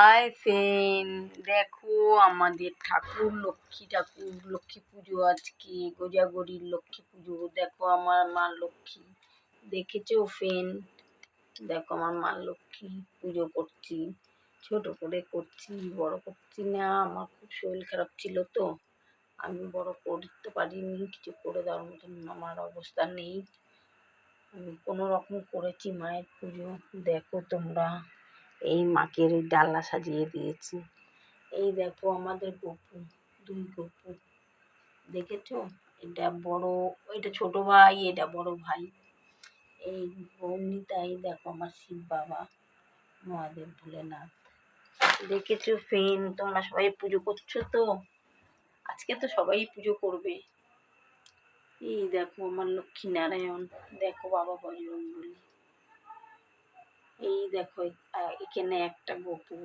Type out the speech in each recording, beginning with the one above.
Hi friend, দেখো আমাদের লক্ষ্মী পুজো আজকে গোজাগরির লক্ষ্মী পুজো। দেখো আমার মা লক্ষ্মী, দেখেছো ফ্রেন্ড? দেখো আমার মা লক্ষ্মী পুজো করছি, ছোট করে করছি, বড় করছি না। আমার খুব শরীর খারাপ ছিল তো আমি বড় করতে পারিনি, কিছু করে দেওয়ার মতন আমার অবস্থা নেই। আমি কোনো রকম করেছি মায়ের পুজো। দেখো তোমরা, এই মাকে ডালা সাজিয়ে দিয়েছি। এই দেখো আমাদের গপু, দুই গপু, দেখেছো? এটা বড়, এটা ছোট ভাই, এটা বড় ভাই। এই বর্ণিতাই দেখো আমার শিব বাবা, মহাদেব ভোলেনাথ। দেখেছো ফ্রেন্ড? তোমরা সবাই পুজো করছো তো? আজকে তো সবাই পুজো করবে। এই দেখো আমার লক্ষ্মী নারায়ণ, দেখো বাবা বজরঙ্গবলী। এই দেখো এখানে একটা গপু,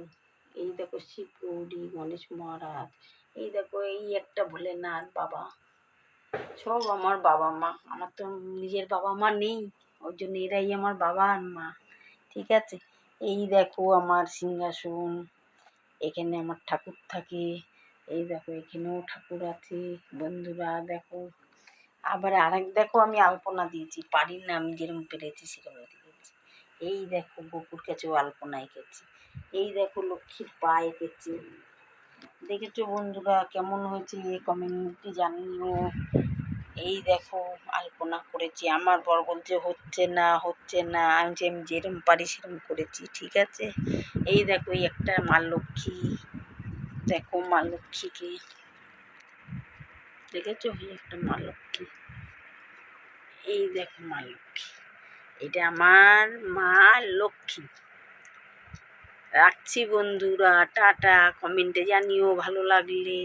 এই দেখো শিব গৌরী, গণেশ মহারাজ, এই দেখো এই একটা ভোলেনাথ বাবা। সব আমার বাবা মা, আমার তো নিজের বাবা মা নেই, ওই জন্য এরাই আমার বাবা আর মা, ঠিক আছে? এই দেখো আমার সিংহাসন, এখানে আমার ঠাকুর থাকে। এই দেখো এখানেও ঠাকুর আছে বন্ধুরা, দেখো। আবার আরেক দেখো আমি আলপনা দিয়েছি, পারি না, আমি যেরকম পেরেছি সেরকম দিয়েছি। এই দেখো গপুর কাছেও আলপনা এঁকেছি। এই দেখো লক্ষ্মীর পা এঁকেছি। দেখেছো বন্ধুরা কেমন হয়েছে কমেন্টে জানিও। এই দেখো আলপনা করেছি, আমার বর বলছে হচ্ছে না হচ্ছে না, আমি যেরকম পারি সেরকম করেছি, ঠিক আছে? এই দেখো এই একটা মা লক্ষ্মী, দেখো মা লক্ষ্মীকে, দেখেছো? এই একটা মা লক্ষ্মী, এই দেখো মা লক্ষ্মী, এটা আমার মা লক্ষ্মী। রাখছি বন্ধুরা, টাটা। কমেন্টে জানিও ভালো লাগলে।